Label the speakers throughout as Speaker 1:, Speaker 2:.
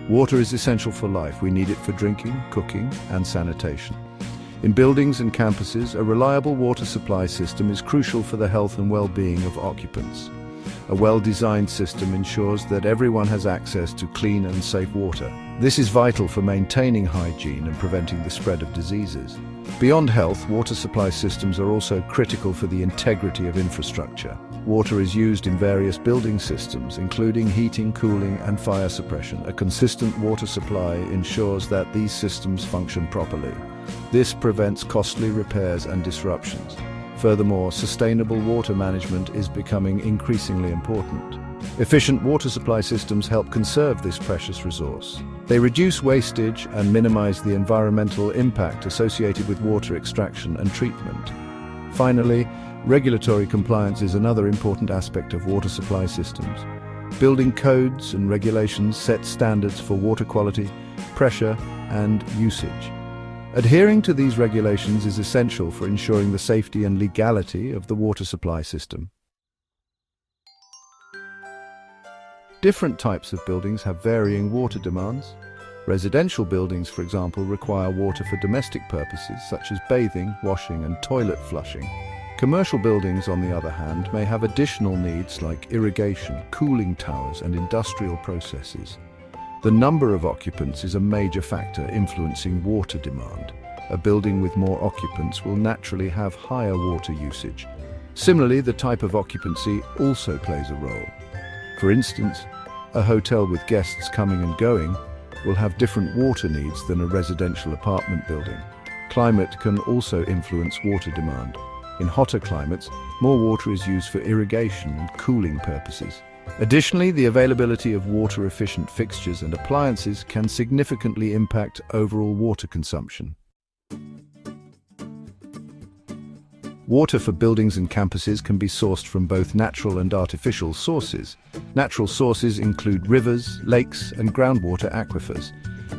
Speaker 1: Water is essential for life. We need it for drinking, cooking, and sanitation. In buildings and campuses, a reliable water supply system is crucial for the health and well-being of occupants. A well-designed system ensures that everyone has access to clean and safe water. This is vital for maintaining hygiene and preventing the spread of diseases. Beyond health, water supply systems are also critical for the integrity of infrastructure. Water is used in various building systems, including heating, cooling, and fire suppression. A consistent water supply ensures that these systems function properly. This prevents costly repairs and disruptions. Furthermore, sustainable water management is becoming increasingly important. Efficient water supply systems help conserve this precious resource. They reduce wastage and minimize the environmental impact associated with water extraction and treatment. Finally, regulatory compliance is another important aspect of water supply systems. Building codes and regulations set standards for water quality, pressure, and usage. Adhering to these regulations is essential for ensuring the safety and legality of the water supply system. Different types of buildings have varying water demands. Residential buildings, for example, require water for domestic purposes such as bathing, washing, and toilet flushing. Commercial buildings, on the other hand, may have additional needs like irrigation, cooling towers, and industrial processes. The number of occupants is a major factor influencing water demand. A building with more occupants will naturally have higher water usage. Similarly, the type of occupancy also plays a role. For instance, a hotel with guests coming and going will have different water needs than a residential apartment building. Climate can also influence water demand. In hotter climates, more water is used for irrigation and cooling purposes. Additionally, the availability of water-efficient fixtures and appliances can significantly impact overall water consumption. Water for buildings and campuses can be sourced from both natural and artificial sources. Natural sources include rivers, lakes, and groundwater aquifers.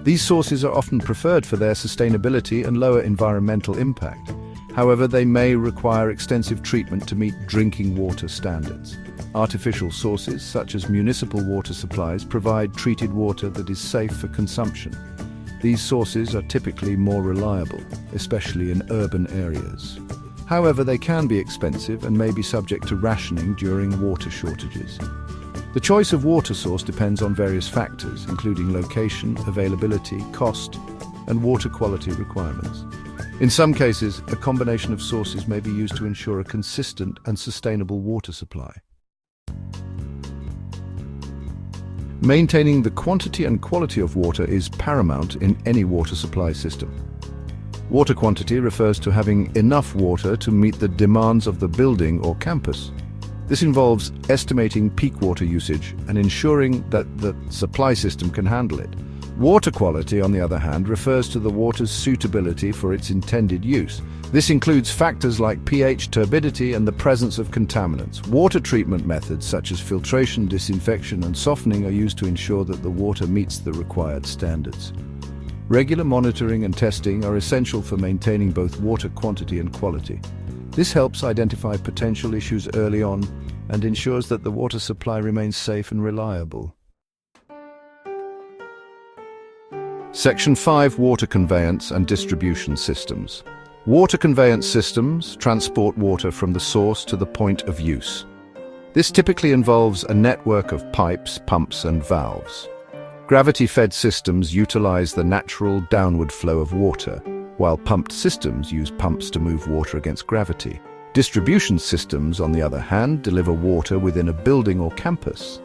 Speaker 1: These sources are often preferred for their sustainability and lower environmental impact. However, they may require extensive treatment to meet drinking water standards. Artificial sources, such as municipal water supplies, provide treated water that is safe for consumption. These sources are typically more reliable, especially in urban areas. However, they can be expensive and may be subject to rationing during water shortages. The choice of water source depends on various factors, including location, availability, cost, and water quality requirements. In some cases, a combination of sources may be used to ensure a consistent and sustainable water supply. Maintaining the quantity and quality of water is paramount in any water supply system. Water quantity refers to having enough water to meet the demands of the building or campus. This involves estimating peak water usage and ensuring that the supply system can handle it. Water quality, on the other hand, refers to the water's suitability for its intended use. This includes factors like pH, turbidity, and the presence of contaminants. Water treatment methods such as filtration, disinfection, and softening are used to ensure that the water meets the required standards. Regular monitoring and testing are essential for maintaining both water quantity and quality. This helps identify potential issues early on and ensures that the water supply remains safe and reliable. Section 5. Water conveyance and distribution systems. Water conveyance systems transport water from the source to the point of use. This typically involves a network of pipes, pumps, and valves. Gravity-fed systems utilize the natural downward flow of water, while pumped systems use pumps to move water against gravity. Distribution systems, on the other hand, deliver water within a building or campus.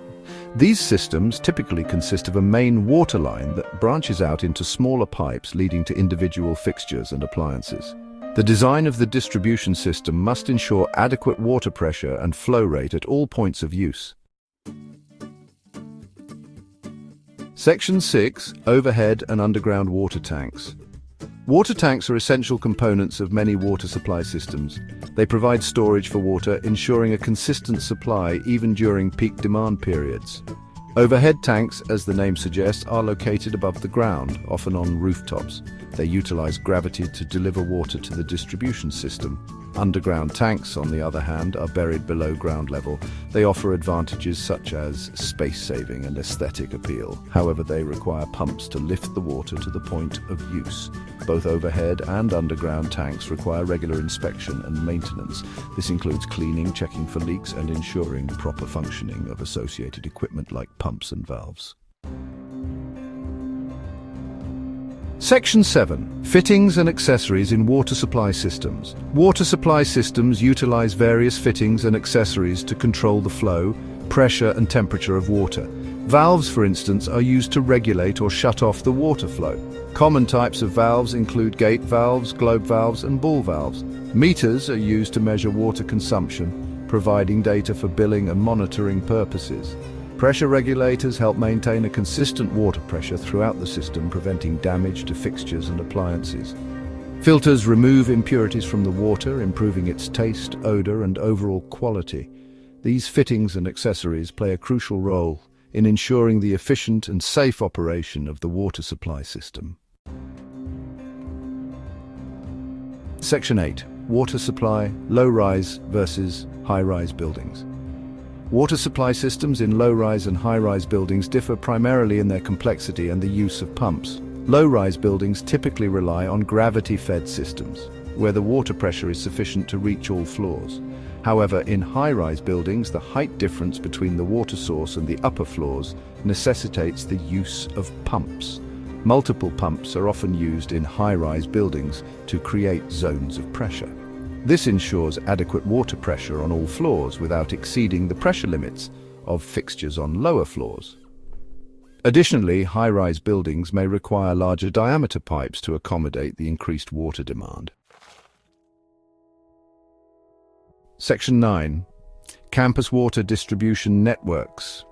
Speaker 1: These systems typically consist of a main water line that branches out into smaller pipes leading to individual fixtures and appliances. The design of the distribution system must ensure adequate water pressure and flow rate at all points of use. Section 6. Overhead and underground water tanks. Water tanks are essential components of many water supply systems. They provide storage for water, ensuring a consistent supply even during peak demand periods. Overhead tanks, as the name suggests, are located above the ground, often on rooftops. They utilize gravity to deliver water to the distribution system. Underground tanks, on the other hand, are buried below ground level. They offer advantages such as space saving and aesthetic appeal. However, they require pumps to lift the water to the point of use. Both overhead and underground tanks require regular inspection and maintenance. This includes cleaning, checking for leaks, and ensuring proper functioning of associated equipment like pumps and valves. Section 7. Fittings and accessories in water supply systems. Water supply systems utilize various fittings and accessories to control the flow, pressure, and temperature of water. Valves, for instance, are used to regulate or shut off the water flow. Common types of valves include gate valves, globe valves, and ball valves. Meters are used to measure water consumption, providing data for billing and monitoring purposes. Pressure regulators help maintain a consistent water pressure throughout the system, preventing damage to fixtures and appliances. Filters remove impurities from the water, improving its taste, odor, and overall quality. These fittings and accessories play a crucial role in ensuring the efficient and safe operation of the water supply system. Section 8. Water supply, low-rise versus high-rise buildings. Water supply systems in low-rise and high-rise buildings differ primarily in their complexity and the use of pumps. Low-rise buildings typically rely on gravity-fed systems, where the water pressure is sufficient to reach all floors. However, in high-rise buildings, the height difference between the water source and the upper floors necessitates the use of pumps. Multiple pumps are often used in high-rise buildings to create zones of pressure. This ensures adequate water pressure on all floors without exceeding the pressure limits of fixtures on lower floors. Additionally, high-rise buildings may require larger diameter pipes to accommodate the increased water demand. Section 9. Campus water distribution networks.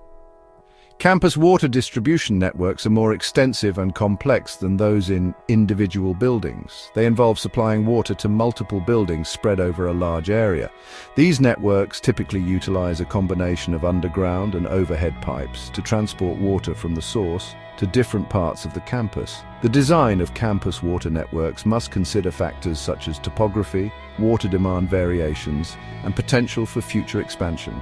Speaker 1: Campus water distribution networks are more extensive and complex than those in individual buildings. They involve supplying water to multiple buildings spread over a large area. These networks typically utilize a combination of underground and overhead pipes to transport water from the source to different parts of the campus. The design of campus water networks must consider factors such as topography, water demand variations, and potential for future expansion.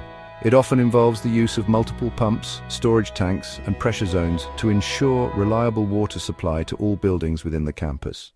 Speaker 1: It often involves the use of multiple pumps, storage tanks, and pressure zones to ensure reliable water supply to all buildings within the campus.